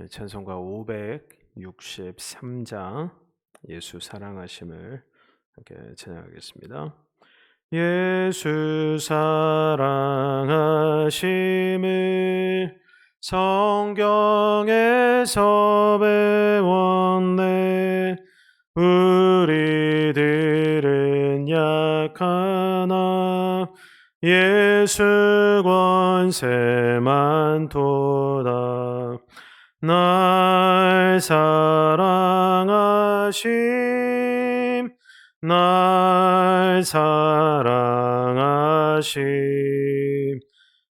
찬송가 563장 예수 사랑하심을 함께 찬양하겠습니다. 예수 사랑하심을 성경에서 배웠네. 우리들은 약하나 예수 권세만 도다. 날 사랑하심, 날 사랑하심,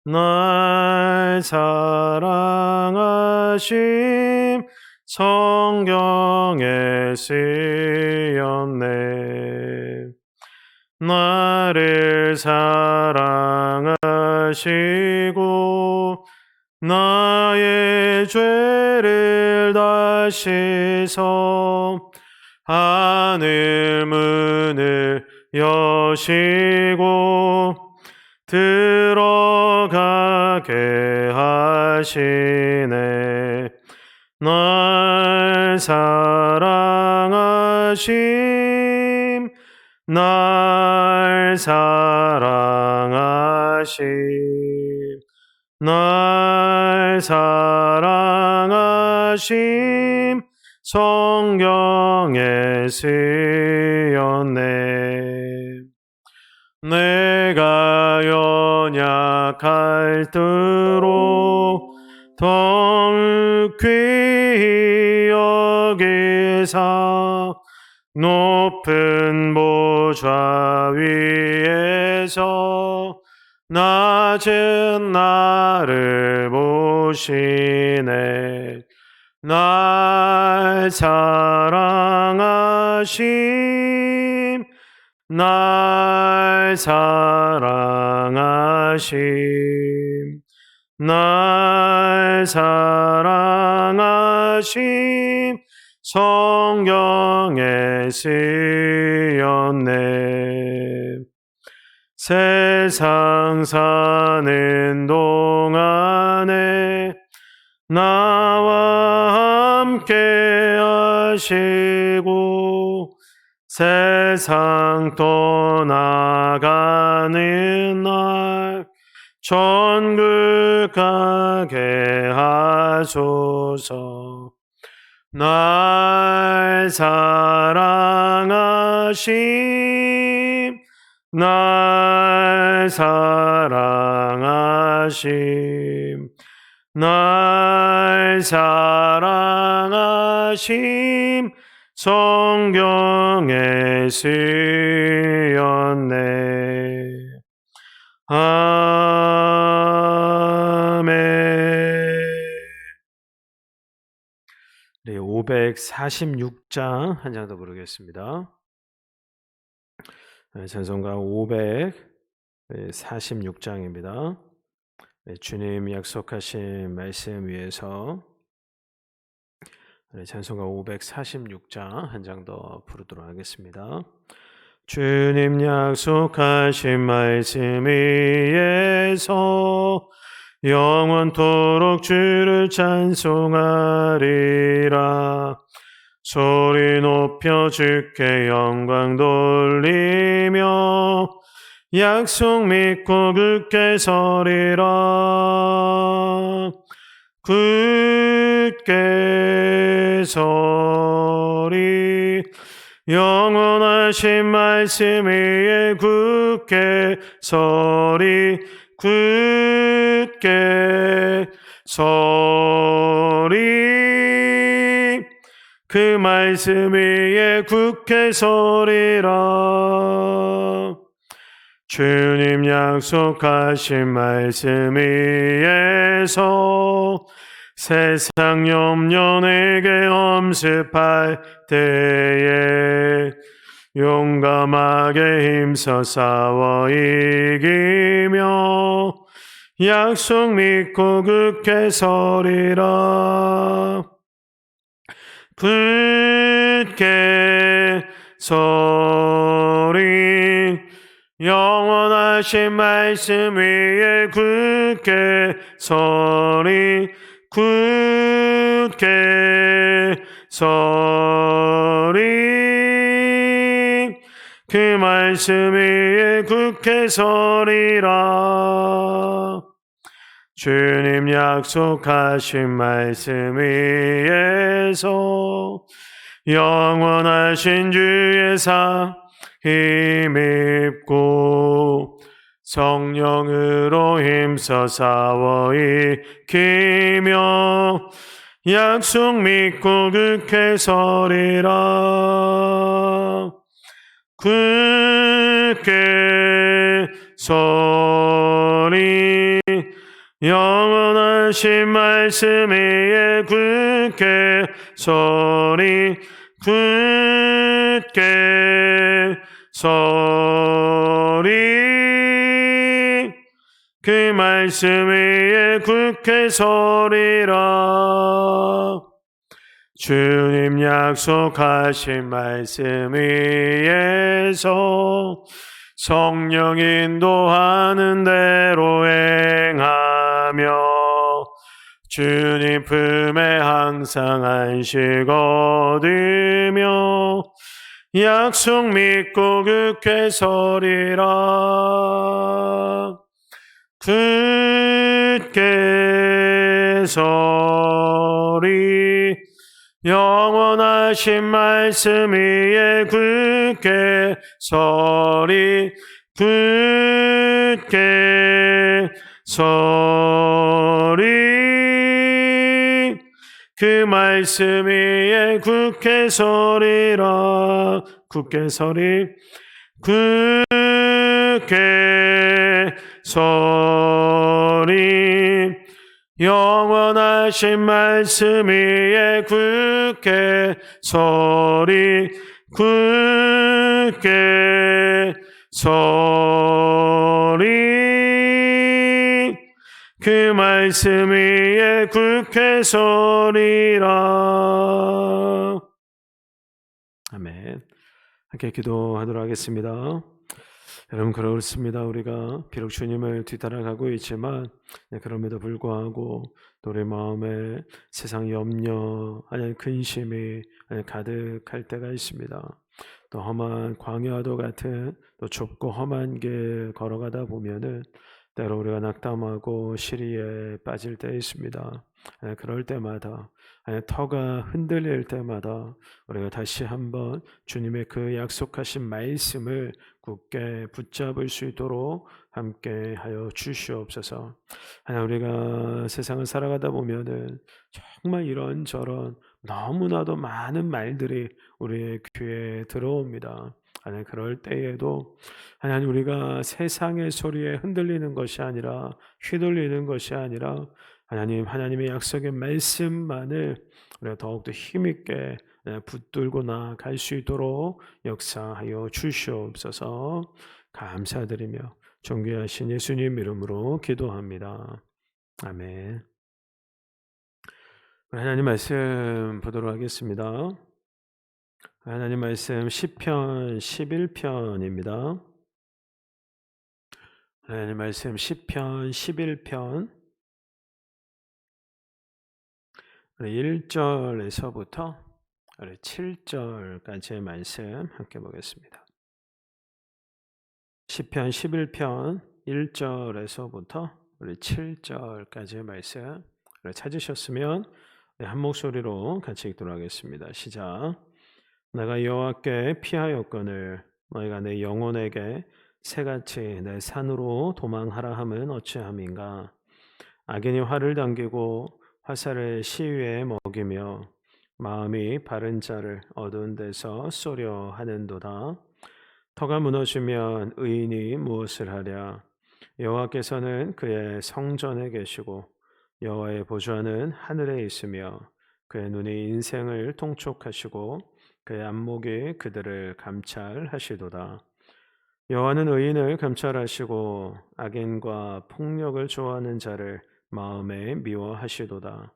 날 사랑하심, 성경에 쓰였네. 나를 사랑하시고 나의 죄를 다 씻어 하늘 문을 여시고 들어가게 하시네. 날 사랑하심, 날 사랑하심, 날 사랑하심, 성경에 쓰였네. 내가 연약할 때로 더욱 귀히 여기사 높은 보좌 위에서 낮은 나를 보시네. 날 사랑하심, 날 사랑하심, 날 사랑하심, 성경에 쓰였네. 세상 사는 동안에 나와 함께 하시고 세상 떠나가는 날 천국 가게 하소서. 날 사랑하심, 날 사랑하심, 날 사랑하심, 성경에 쓰였네. 아멘. 네, 546장 한 장 더 부르겠습니다. 찬송가 546장입니다. 주님 약속하신 말씀 위에서 찬송가 546장 한 장 더 부르도록 하겠습니다. 주님 약속하신 말씀 위에서 영원토록 주를 찬송하리라. 소리 높여 주께 영광 돌리며 약속 믿고 굳게 서리라. 굳게 서리. 영원하신 말씀 위에 굳게 서리. 굳게 서리. 그 말씀 위에 굳게 서리라. 주님 약속하신 말씀 위에서 세상 염려 내게 엄습할 때에 용감하게 힘써 싸워 이기며 약속 믿고 굳게 서리라. 굳게 서리. 영원하신 말씀 위에 굳게 서리. 굳게 서리 그 말씀 위에 굳게 서리라. 주님 약속하신 말씀 위에서 영원하신 주의 사 힘입고 성령으로 힘써 싸워 이기며 약속 믿고 굳게 서리라. 굳게 서리 영원하신 말씀 위에 굳게 서리 굳게 서리 그 말씀 위에 굳게 서리라. 주님 약속하신 말씀 위에서 성령 인도하는 대로 행하며 주님 품에 항상 안식 얻으며 약속 믿고 굳게 서리라. 굳게 서리 영원하신 말씀 위에 굳게 서리 굳게 서리 그 말씀 위에 굳게 서리라. 굳게 서리 굳게 서리 영원하신 말씀 위에 굳게 서리 굳게 서리 그 말씀 위에 굳게 서리라. 아멘. 함께 기도하도록 하겠습니다. 여러분, 그렇습니다. 우리가 비록 주님을 뒤따라가고 있지만 그럼에도 불구하고 또 우리 마음에 세상 염려 아니 근심이 가득할 때가 있습니다. 또 험한 광야도 같은 또 좁고 험한 길 걸어가다 보면은 때로 우리가 낙담하고 시리에 빠질 때 있습니다. 그럴 때마다 터가 흔들릴 때마다 우리가 다시 한번 주님의 그 약속하신 말씀을 굳게 붙잡을 수 있도록 함께 하여 주시옵소서. 하나 우리가 세상을 살아가다 보면은 정말 이런저런 너무나도 많은 말들이 우리의 귀에 들어옵니다. 하나님, 그럴 때에도 하나님, 우리가 세상의 소리에 흔들리는 것이 아니라 휘둘리는 것이 아니라 하나님의 약속의 말씀만을 우리가 더욱더 힘있게 붙들고 나아갈 수 있도록 역사하여 주시옵소서. 감사드리며 존귀하신 예수님 이름으로 기도합니다. 아멘. 하나님 말씀 보도록 하겠습니다. 하나님 말씀 시편 11편입니다. 하나님 말씀 시편 11편 1절에서부터 7절까지의 말씀 함께 보겠습니다. 시편 11편 1절에서부터 7절까지의 말씀 찾으셨으면 한 목소리로 같이 읽도록 하겠습니다. 시작. 내가 여호와께 피하였거늘 너희가 내 영혼에게 새같이 내 산으로 도망하라 함은 어찌함인가. 악인이 활을 당기고 화살을 시위에 먹이며 마음이 바른 자를 어두운 데서 쏘려 하는도다. 터가 무너지면 의인이 무엇을 하랴. 여호와께서는 그의 성전에 계시고 여호와의 보좌는 하늘에 있으며 그의 눈이 인생을 통촉하시고 그의 안목이 그들을 감찰하시도다. 여호와는 의인을 감찰하시고 악인과 폭력을 좋아하는 자를 마음에 미워하시도다.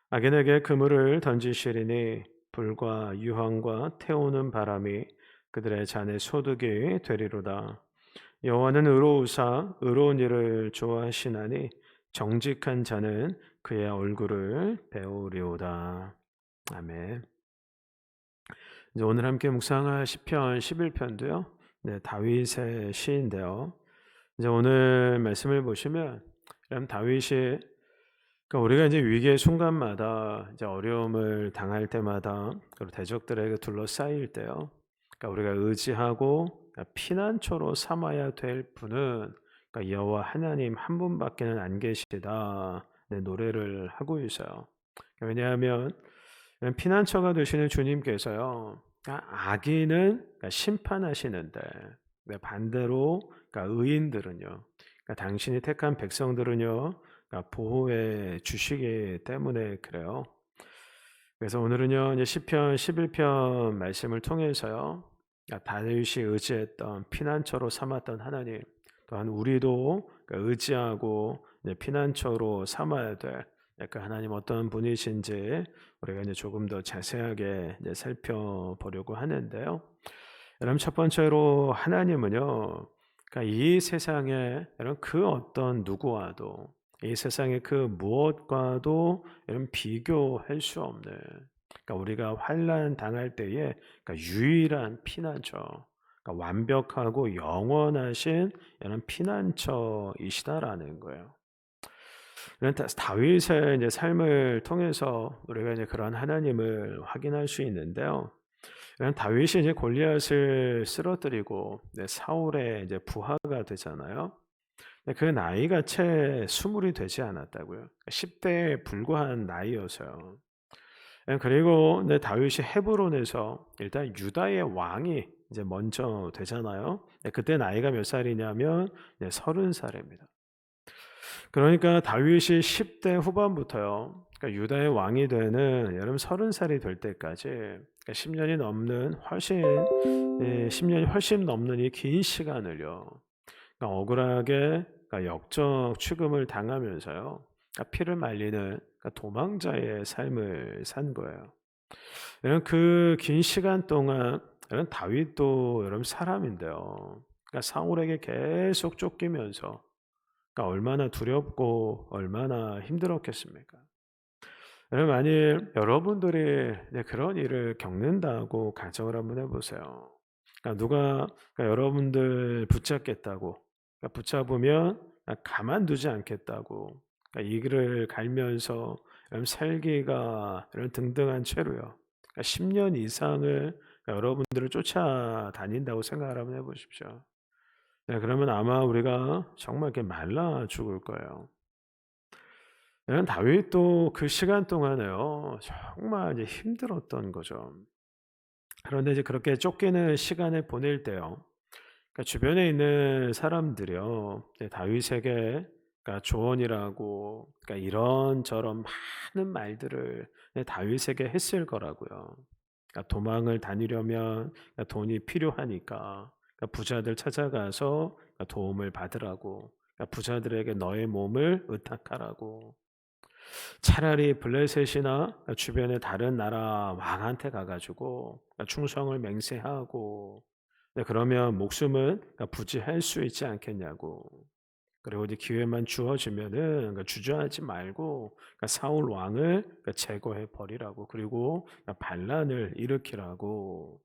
악인에게 그물을 던지시리니 불과 유황과 태우는 바람이 그들의 잔에 소득이 되리로다. 여호와는 의로우사 의로운 일을 좋아하시나니 정직한 자는 그의 얼굴을 배우리오다. 아멘. 이제 오늘 함께 묵상할 시편 11편도요. 네, 다윗의 시인데요. 이제 오늘 말씀을 보시면 다윗이 그러니까 우리가 이제 위기의 순간마다 이제 어려움을 당할 때마다 그리고 대적들에게 둘러싸일 때요. 그러니까 우리가 의지하고 피난처로 삼아야 될 분은 그러니까 여호와 하나님 한 분밖에는 안 계시다. 네, 노래를 하고 있어요. 왜냐하면 피난처가 되시는 주님께서요. 그러니까 악인은 그러니까 심판하시는데 네, 반대로 그러니까 의인들은요. 그러니까 당신이 택한 백성들은요. 그러니까 보호해 주시기 때문에 그래요. 그래서 오늘은요, 이제 시편 11편 말씀을 통해서요, 그러니까 다윗이 의지했던 피난처로 삼았던 하나님, 또한 우리도 그러니까 의지하고 이제 피난처로 삼아야 될 그 하나님 어떤 분이신지 우리가 이제 조금 더 자세하게 이제 살펴보려고 하는데요. 여러분 첫 번째로 하나님은요, 그러니까 이 세상에 여러분 그 어떤 누구와도 이 세상의 그 무엇과도 여러분 비교할 수 없는 그러니까 우리가 환난 당할 때에 그러니까 유일한 피난처, 그러니까 완벽하고 영원하신 이런 피난처이시다라는 거예요. 그런데 다윗의 이제 삶을 통해서 우리가 이제 그런 하나님을 확인할 수 있는데요. 다윗이 이제 골리앗을 쓰러뜨리고 사울의 이제 부하가 되잖아요. 그 나이가 채 스물이 되지 않았다고요. 10대에 불과한 나이여서요. 그리고 다윗이 헤브론에서 일단 유다의 왕이 이제 먼저 되잖아요. 그때 나이가 몇 살이냐면 30살입니다. 그러니까 다윗이 10대 후반부터요. 그러니까 유다의 왕이 되는 여름 30살이 될 때까지 그러니까 10년이 넘는 훨씬 10년이 훨씬 넘는 이 긴 시간을요. 그러니까 억울하게 그러니까 역적 취급을 당하면서요. 그러니까 피를 말리는 그러니까 도망자의 삶을 산 거예요. 여러분 그 긴 시간 동안 여러분 다윗도 여러분 사람인데요. 그러니까 사울에게 계속 쫓기면서 그러니까 얼마나 두렵고 얼마나 힘들었겠습니까? 여러분 만일 여러분들이 그런 일을 겪는다고 가정을 한번 해보세요. 그러니까 누가 그러니까 여러분들 붙잡겠다고 그러니까 붙잡으면 가만두지 않겠다고 그러니까 이 길을 갈면서 여러분 살기가 이런 등등한 채로요. 그러니까 10년 이상을 그러니까 여러분들을 쫓아다닌다고 생각을 한번 해보십시오. 네, 그러면 아마 우리가 정말 이렇게 말라 죽을 거예요. 다윗도 그 시간 동안에요, 정말 이제 힘들었던 거죠. 그런데 이제 그렇게 쫓기는 시간을 보낼 때요, 그러니까 주변에 있는 사람들이요, 이제 다윗에게 그러니까 조언이라고, 그러니까 이런저런 많은 말들을 다윗에게 했을 거라고요. 그러니까 도망을 다니려면 그러니까 돈이 필요하니까 그러니까 부자들 찾아가서 그러니까 도움을 받으라고, 그러니까 부자들에게 너의 몸을 의탁하라고. 차라리 블레셋이나 주변의 다른 나라 왕한테 가가지고 충성을 맹세하고 그러면 목숨은 부지할 수 있지 않겠냐고. 그리고 이제 기회만 주어지면은 주저하지 말고 사울 왕을 제거해 버리라고. 그리고 반란을 일으키라고.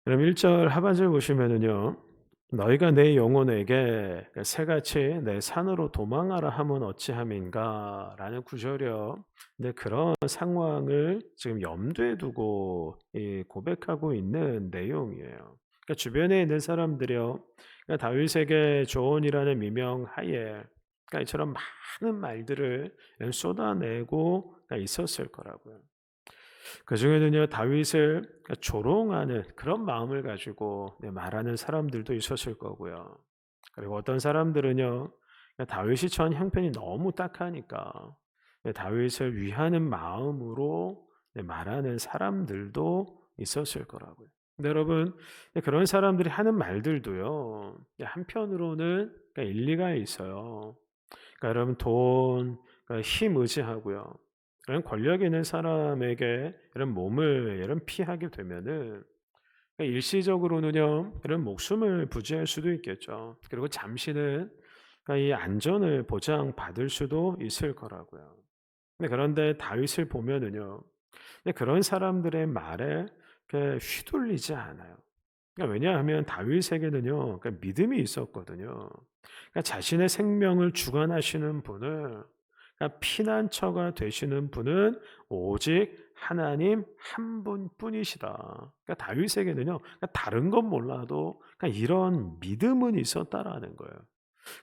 그럼 1절 하반절 보시면은요. 너희가 내 영혼에게 새같이 내 산으로 도망하라 하면 어찌함인가 라는 구절이요. 근데 그런 상황을 지금 염두에 두고 이 고백하고 있는 내용이에요. 그러니까 주변에 있는 사람들이요. 그러니까 다윗에게 조언이라는 미명 하에 그러니까 이처럼 많은 말들을 쏟아내고 있었을 거라고요. 그중에는요 다윗을 조롱하는 그런 마음을 가지고 말하는 사람들도 있었을 거고요. 그리고 어떤 사람들은요 다윗이 처한 형편이 너무 딱하니까 다윗을 위하는 마음으로 말하는 사람들도 있었을 거라고요. 근데 여러분 그런 사람들이 하는 말들도요 한편으로는 일리가 있어요. 그러니까 여러분 돈, 그러니까 힘 의지하고요. 이런 권력 있는 사람에게 이런 몸을 이런 피하게 되면은 일시적으로는요 이런 목숨을 부지할 수도 있겠죠. 그리고 잠시는 그러니까 이 안전을 보장받을 수도 있을 거라고요. 그런데 다윗을 보면은요. 그런 사람들의 말에 휘둘리지 않아요. 왜냐하면 다윗에게는요. 믿음이 있었거든요. 자신의 생명을 주관하시는 분을, 피난처가 되시는 분은 오직 하나님 한 분뿐이시다. 다윗에게는요. 다른 건 몰라도 이런 믿음은 있었다라는 거예요.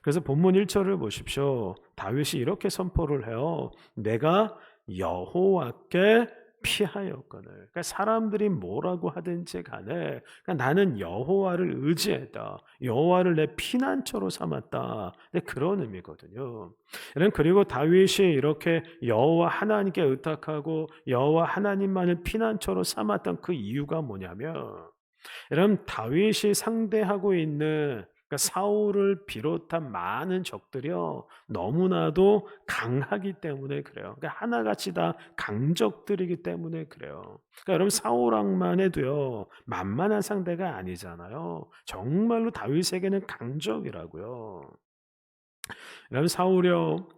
그래서 본문 1절을 보십시오. 다윗이 이렇게 선포를 해요. 내가 여호와께 피하였거늘. 사람들이 뭐라고 하든지 간에 나는 여호와를 의지했다. 여호와를 내 피난처로 삼았다. 그런 의미거든요. 그리고 다윗이 이렇게 여호와 하나님께 의탁하고 여호와 하나님만을 피난처로 삼았던 그 이유가 뭐냐면, 여러분 다윗이 상대하고 있는 사울을 비롯한 많은 적들이요 너무나도 강하기 때문에 그래요. 하나같이 다 강적들이기 때문에 그래요. 여러분 사울 왕만 해도요 만만한 상대가 아니잖아요. 정말로 다윗에게는 강적이라고요. 여러분 사울이요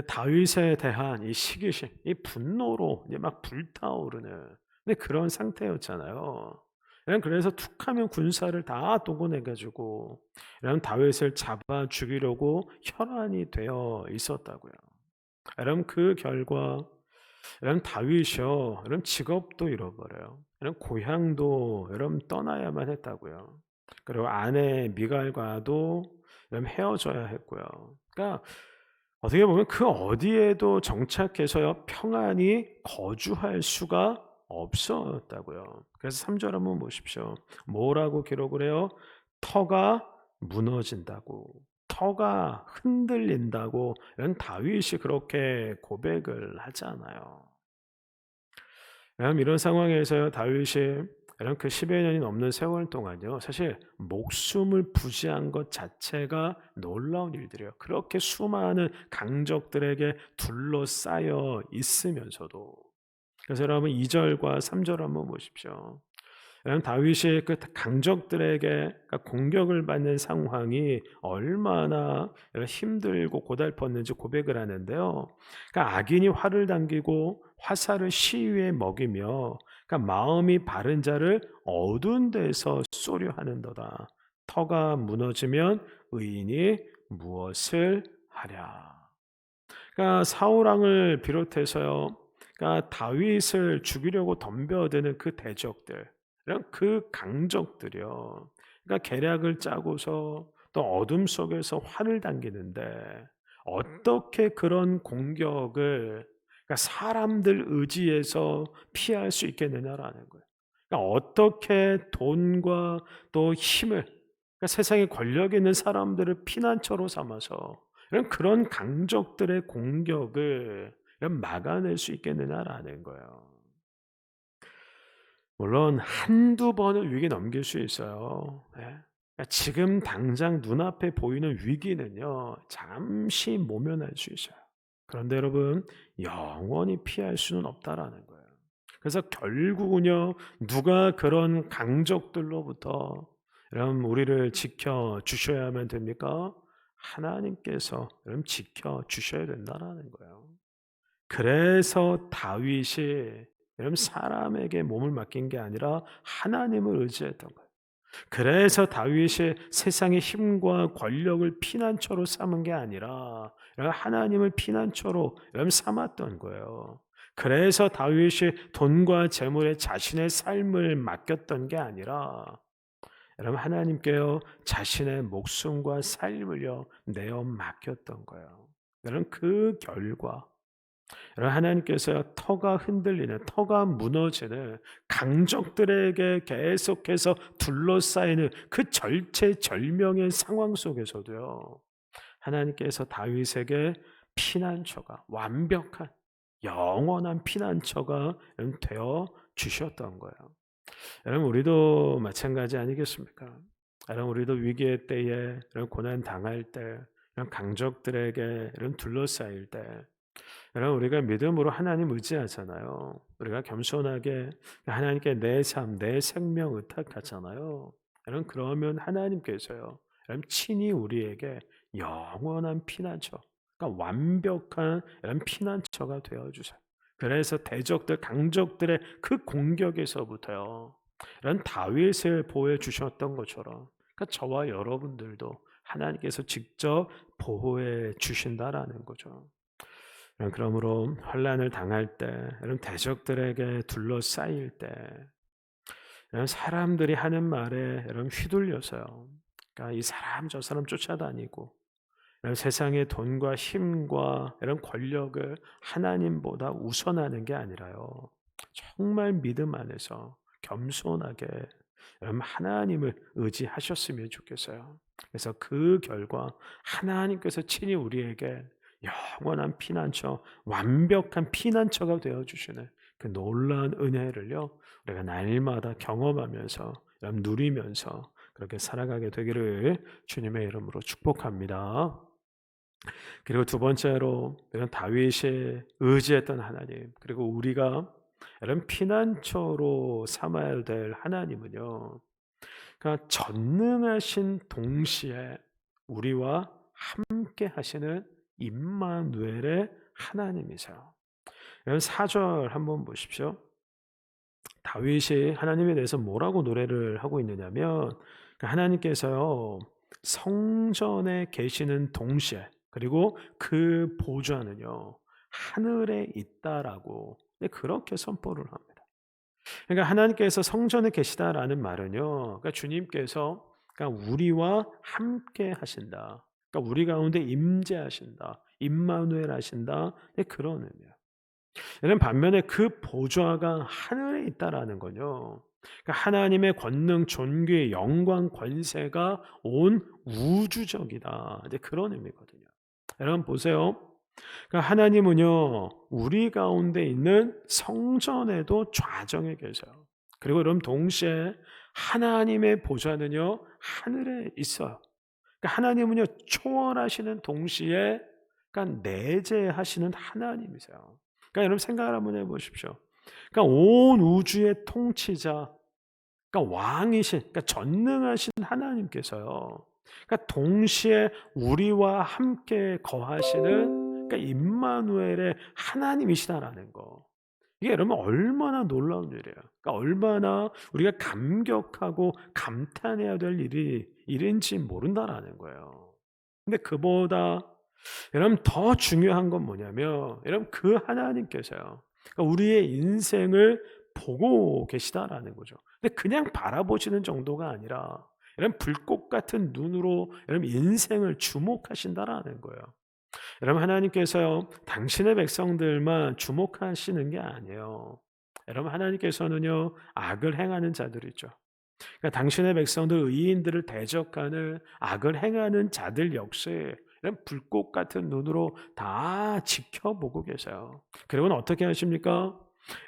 다윗에 대한 이 시기심, 이 분노로 이제 막 불타오르는 그런 상태였잖아요. 그래서 툭하면 군사를 다 동원해가지고 다윗을 잡아 죽이려고 혈안이 되어 있었다고요. 여러분 그 결과 여러분 다윗이요 여러분 직업도 잃어버려요. 여러분 고향도 여러분 떠나야만 했다고요. 그리고 아내 미갈과도 여러분 헤어져야 했고요. 그러니까 어떻게 보면 그 어디에도 정착해서요 평안히 거주할 수가 없었다고요. 그래서 3절 한번 보십시오. 뭐라고 기록을 해요? 터가 무너진다고, 터가 흔들린다고 이런 다윗이 그렇게 고백을 하잖아요. 이런 상황에서요 다윗이 이런 그 10여 년이 넘는 세월 동안요 사실 목숨을 부지한 것 자체가 놀라운 일들이에요. 그렇게 수많은 강적들에게 둘러싸여 있으면서도. 그래서 여러분 2절과 3절 한번 보십시오. 여러분 다윗이 그 강적들에게 공격을 받는 상황이 얼마나 힘들고 고달팠는지 고백을 하는데요. 악인이 활을 당기고 화살을 시위에 먹이며 마음이 바른 자를 어두운 데서 쏘려 하는도다. 터가 무너지면 의인이 무엇을 하랴. 사울 왕을 비롯해서요. 다윗을 죽이려고 덤벼드는 그 대적들, 이런 그 강적들이요. 계략을 짜고서 또 어둠 속에서 활을 당기는데 어떻게 그런 공격을 사람들 의지에서 피할 수 있겠느냐라는 거예요. 어떻게 돈과 또 힘을 세상에 권력 있는 사람들을 피난처로 삼아서 이런 그런 강적들의 공격을 이런 막아낼 수 있겠느냐라는 거예요. 물론 한두 번은 위기 넘길 수 있어요. 지금 당장 눈앞에 보이는 위기는요 잠시 모면할 수 있어요. 그런데 여러분 영원히 피할 수는 없다라는 거예요. 그래서 결국은요 누가 그런 강적들로부터 여러분 우리를 지켜 주셔야만 됩니까? 하나님께서 여러분 지켜 주셔야 된다라는 거예요. 그래서 다윗이 여러분 사람에게 몸을 맡긴 게 아니라 하나님을 의지했던 거예요. 그래서 다윗이 세상의 힘과 권력을 피난처로 삼은 게 아니라 하나님을 피난처로 삼았던 거예요. 그래서 다윗이 돈과 재물에 자신의 삶을 맡겼던 게 아니라 여러분 하나님께요 자신의 목숨과 삶을요 내어 맡겼던 거예요. 여러분 그 결과 여러분 하나님께서 터가 흔들리는, 터가 무너지는 강적들에게 계속해서 둘러싸이는 그 절체절명의 상황 속에서도요 하나님께서 다윗에게 피난처가, 완벽한 영원한 피난처가 되어 주셨던 거예요. 여러분 우리도 마찬가지 아니겠습니까? 여러분 우리도 위기의 때에, 이런 고난 당할 때, 이런 강적들에게 이런 둘러싸일 때 여러분 우리가 믿음으로 하나님 의지하잖아요. 우리가 겸손하게 하나님께 내 삶, 내 생명 의탁하잖아요. 여러분 그러면 하나님께서요. 여러분 친히 우리에게 영원한 피난처, 그러니까 완벽한 이런 피난처가 되어 주세요. 그래서 대적들, 강적들의 그 공격에서부터요, 이런 다윗을 보호해 주셨던 것처럼, 그러니까 저와 여러분들도 하나님께서 직접 보호해 주신다라는 거죠. 그러므로 환난을 당할 때, 이런 대적들에게 둘러싸일 때, 이런 사람들이 하는 말에 이런 휘둘려서요, 그러니까 이 사람 저 사람 쫓아다니고, 이런 세상의 돈과 힘과 이런 권력을 하나님보다 우선하는 게 아니라요, 정말 믿음 안에서 겸손하게 여러분 하나님을 의지하셨으면 좋겠어요. 그래서 그 결과 하나님께서 친히 우리에게 영원한 피난처, 완벽한 피난처가 되어 주시는 그 놀라운 은혜를요, 우리가 날마다 경험하면서 누리면서 그렇게 살아가게 되기를 주님의 이름으로 축복합니다. 그리고 두 번째로 이런 다윗이 의지했던 하나님, 그리고 우리가 이런 피난처로 삼아야 될 하나님은요, 그러니까 전능하신 동시에 우리와 함께 하시는 임마누엘의 하나님이세요. 여러분 4절 한번 보십시오. 다윗이 하나님에 대해서 뭐라고 노래를 하고 있느냐면, 하나님께서요 성전에 계시는 동시에, 그리고 그 보좌는요 하늘에 있다라고 그렇게 선포를 합니다. 그러니까 하나님께서 성전에 계시다라는 말은요, 그러니까 주님께서, 그러니까 우리와 함께 하신다, 그러니까 우리 가운데 임재하신다, 임마누엘 하신다, 그런 의미예요. 이런 반면에 그 보좌가 하늘에 있다라는 거죠. 그러니까 하나님의 권능, 존귀, 영광, 권세가 온 우주적이다, 이제 그런 의미거든요. 여러분 보세요. 그러니까 하나님은요 우리 가운데 있는 성전에도 좌정에 계세요. 그리고 여러분 동시에 하나님의 보좌는요 하늘에 있어요. 그러니까 하나님은요 초월하시는 동시에, 그러니까 내재하시는 하나님이세요. 그러니까 여러분 생각을 한번 해보십시오. 그러니까 온 우주의 통치자, 그러니까 왕이신, 그러니까 전능하신 하나님께서요, 그러니까 동시에 우리와 함께 거하시는, 그러니까 임마누엘의 하나님이시다라는 거. 이게 여러분 얼마나 놀라운 일이에요. 그러니까 얼마나 우리가 감격하고 감탄해야 될 일인지 모른다라는 거예요. 근데 그보다 여러분 더 중요한 건 뭐냐면, 여러분 그 하나님께서요, 그러니까 우리의 인생을 보고 계시다라는 거죠. 근데 그냥 바라보시는 정도가 아니라 여러분 불꽃 같은 눈으로 여러분 인생을 주목하신다라는 거예요. 여러분 하나님께서요 당신의 백성들만 주목하시는 게 아니에요. 여러분 하나님께서는요 악을 행하는 자들이죠. 그러니까 당신의 백성들, 의인들을 대적하는 악을 행하는 자들 역시 이런 불꽃 같은 눈으로 다 지켜보고 계세요. 그리고는 어떻게 하십니까?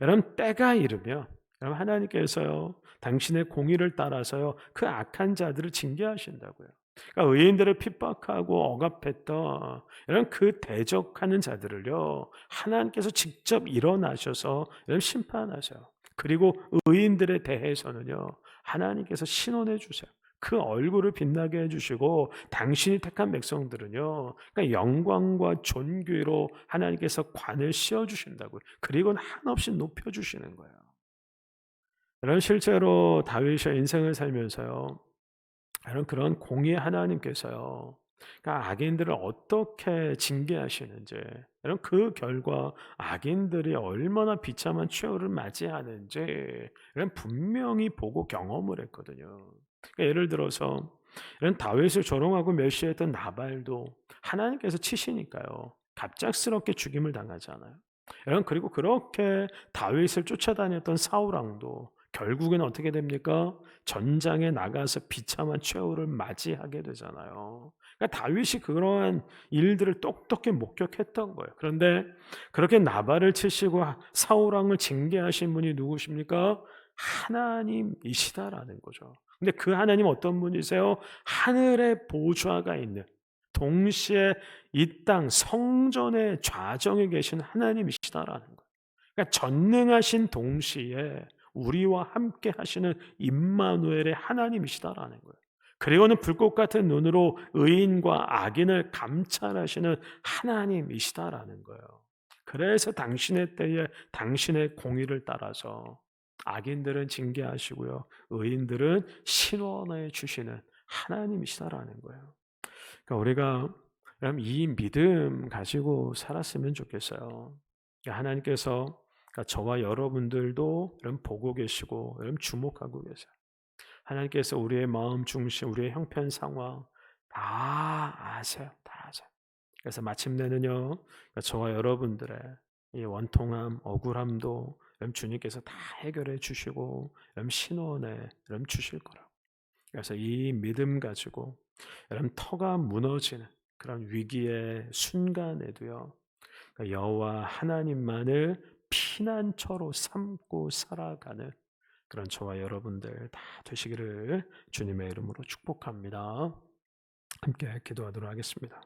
여러분 때가 이르면 여러분 하나님께서요 당신의 공의를 따라서요 그 악한 자들을 징계하신다고요. 그러니까 의인들을 핍박하고 억압했던 이런 그 대적하는 자들을요 하나님께서 직접 일어나셔서 이런 심판하셔요. 그리고 의인들에 대해서는요 하나님께서 신원해 주세요. 그 얼굴을 빛나게 해주시고 당신이 택한 백성들은요 그러니까 영광과 존귀로 하나님께서 관을 씌워주신다고요. 그리고는 한없이 높여주시는 거예요. 이런 실제로 다윗의 인생을 살면서요 이런 그런 공의 하나님께서요 그러니까 악인들을 어떻게 징계하시는지, 이런 그 결과 악인들이 얼마나 비참한 최후를 맞이하는지 이런 분명히 보고 경험을 했거든요. 그러니까 예를 들어서 이런 다윗을 조롱하고 멸시했던 나발도 하나님께서 치시니까요 갑작스럽게 죽임을 당하잖아요. 여러분 그리고 그렇게 다윗을 쫓아다녔던 사울 왕도 결국에는 어떻게 됩니까? 전장에 나가서 비참한 최후를 맞이하게 되잖아요. 그러니까 다윗이 그러한 일들을 똑똑히 목격했던 거예요. 그런데 그렇게 나발을 치시고 사울 왕을 징계하신 분이 누구십니까? 하나님이시다라는 거죠. 근데 그 하나님 어떤 분이세요? 하늘의 보좌가 있는, 동시에 이 땅 성전의 좌정에 계신 하나님이시다라는 거예요. 그러니까 전능하신 동시에 우리와 함께 하시는 임마누엘의 하나님이시다라는 거예요. 그리고는 불꽃 같은 눈으로 의인과 악인을 감찰하시는 하나님이시다라는 거예요. 그래서 당신의 때에 당신의 공의를 따라서 악인들은 징계하시고요, 의인들은 신원해 주시는 하나님이시다라는 거예요. 그러니까 우리가 그럼 이 믿음 가지고 살았으면 좋겠어요. 그러니까 하나님께서, 그러니까 저와 여러분들도 여러분 보고 계시고 여러분 주목하고 계세요. 하나님께서 우리의 마음 중심, 우리의 형편 상황 다 아세요. 다 아세요. 그래서 마침내는요, 그러니까 저와 여러분들의 이 원통함, 억울함도 여러분 주님께서 다 해결해 주시고 여러분 신원에 여러분 주실 거라고. 그래서 이 믿음 가지고 여러분 터가 무너지는 그런 위기의 순간에도요, 그러니까 여호와 하나님만을 피난처로 삼고 살아가는 그런 저와 여러분들 다 되시기를 주님의 이름으로 축복합니다. 함께 기도하도록 하겠습니다.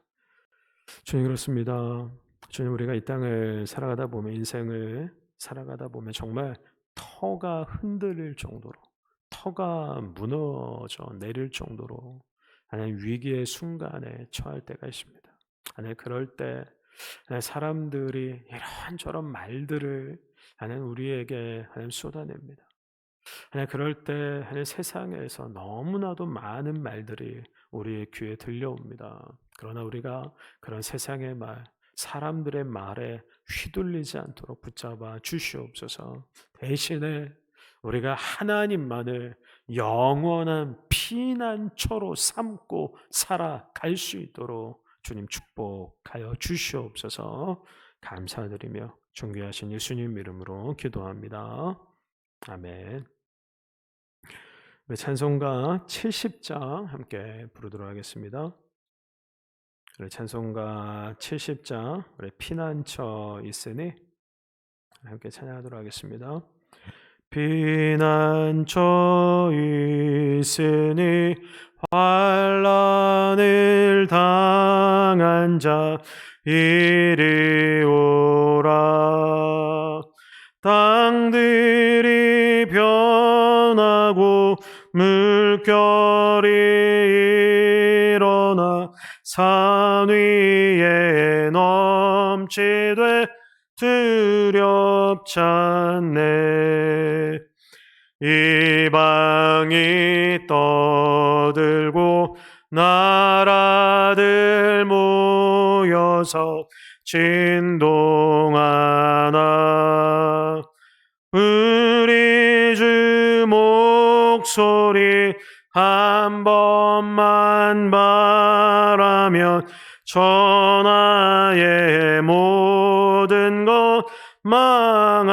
주님, 그렇습니다. 주님, 우리가 이 땅을 살아가다 보면, 인생을 살아가다 보면 정말 터가 흔들릴 정도로, 터가 무너져 내릴 정도로 하나님 위기의 순간에 처할 때가 있습니다. 하나님, 그럴 때 하나님, 사람들이 이런저런 말들을 하나님 우리에게 하나님 쏟아냅니다. 하나님, 그럴 때 하나님, 세상에서 너무나도 많은 말들이 우리의 귀에 들려옵니다. 그러나 우리가 그런 세상의 말, 사람들의 말에 휘둘리지 않도록 붙잡아 주시옵소서. 대신에 우리가 하나님만을 영원한 피난처로 삼고 살아갈 수 있도록 주님 축복하여 주시옵소서. 감사드리며 존귀하신 예수님 이름으로 기도합니다. 아멘. 우리 찬송가 70장 함께 부르도록 하겠습니다. 우리 찬송가 70장, 우리 피난처 있으니 함께 찬양하도록 하겠습니다. 피난처 있으니 환난을 당한 자 이리 오라. 땅들이 변하고 물결이 일어나 산 위에 넘치되 두렵지 않네. 이방이 떠들고 나라들 모여서 진동하나. 우리 주 목소리 한 번만 바라면 천하의 모든 것 망하겠네.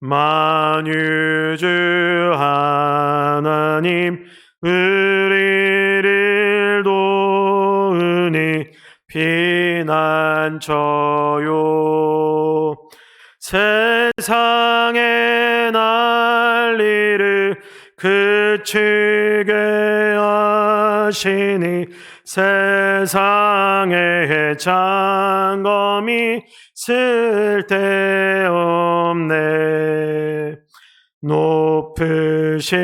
만유주 하나님 우리를 도우니 피난처요. 세상의 난리를 그치게 하시니 세상의 장검이 쓸데없네. 높으신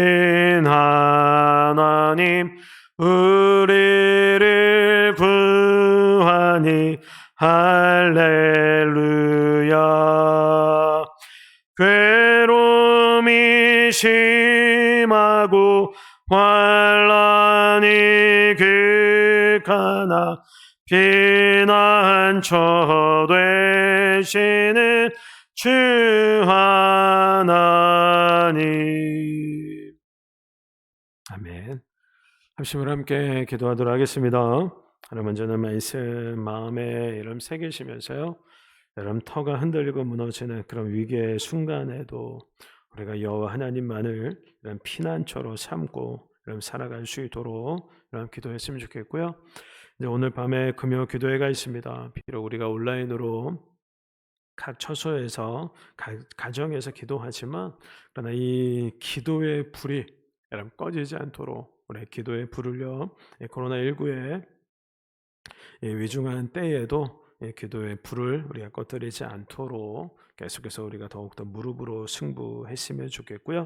하나님 우리를 구하니 할렐루야. 괴로움이 심하고 환난이 극하나 피난처 되시는 주 하나님. 아멘. 합심으로 함께 기도하도록 하겠습니다. 하나 먼저는 말씀 마음에 이름 새기시면서요, 여러분 터가 흔들리고 무너지는 그런 위기의 순간에도 우리가 여호와 하나님만을 이런 피난처로 삼고 이런 살아갈 수 있도록 이런 기도했으면 좋겠고요. 이제 오늘 밤에 금요 기도회가 있습니다. 비록 우리가 온라인으로 각 처소에서 가정에서 기도하지만, 그러나 이 기도의 불이 여러분 꺼지지 않도록 우리 기도의 불을요, 코로나19의 위중한 때에도 기도의 불을 우리가 꺼뜨리지 않도록 계속해서 우리가 더욱더 무릎으로 승부했으면 좋겠고요.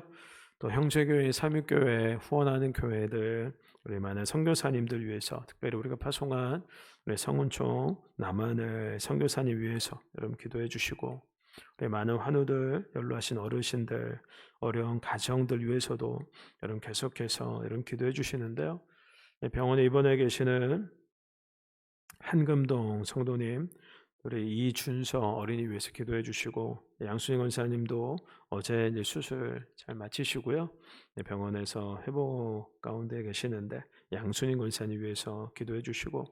또 형제교회, 삼육교회 후원하는 교회들, 우리 많은 선교사님들 위해서, 특별히 우리가 파송한 우리 성운총 남한을 선교사님 위해서 여러분 기도해 주시고, 우리 많은 환우들, 연로하신 어르신들, 어려운 가정들 위해서도 여러분 계속해서 여러분 기도해 주시는데요. 병원에 입원해 계시는 한금동 성도님, 우리 이준서 어린이 위해서 기도해 주시고, 양순희 권사님도 어제 이제 수술 잘 마치시고요. 병원에서 회복 가운데 계시는데 양순희 권사님 위해서 기도해 주시고,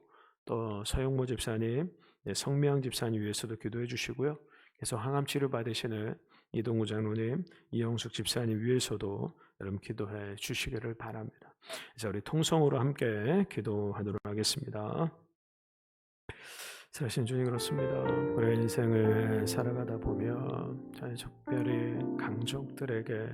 또 서영모 집사님, 성명 집사님 위해서도 기도해 주시고요. 계속 항암 치료 받으시는 이동우 장로님, 이영숙 집사님 위해서도 여러분 기도해 주시기를 바랍니다. 그래서 우리 통성으로 함께 기도하도록 하겠습니다. 사실 주님 그렇습니다. 우리 인생을 살아가다 보면 특별히 강족들에게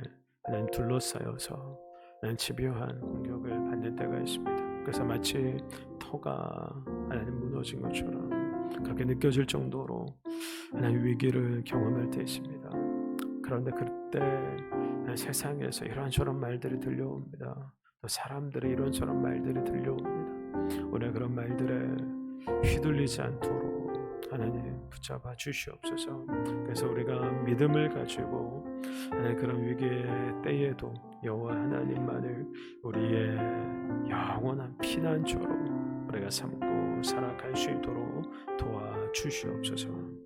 하나님 둘러싸여서 하나님 집요한 공격을 받는 때가 있습니다. 그래서 마치 터가 하나님 무너진 것처럼 그렇게 느껴질 정도로 하나님 위기를 경험할 때 있습니다. 그런데 그때 세상에서 이런저런 말들이 들려옵니다. 또 사람들의 이런저런 말들이 들려옵니다. 오늘 그런 말들에 휘둘리지 않도록 하나님 붙잡아 주시옵소서. 그래서 우리가 믿음을 가지고 하나님 그런 위기의 때에도 여호와 하나님만을 우리의 영원한 피난처로 우리가 삼고 살아갈 수 있도록 도와주시옵소서.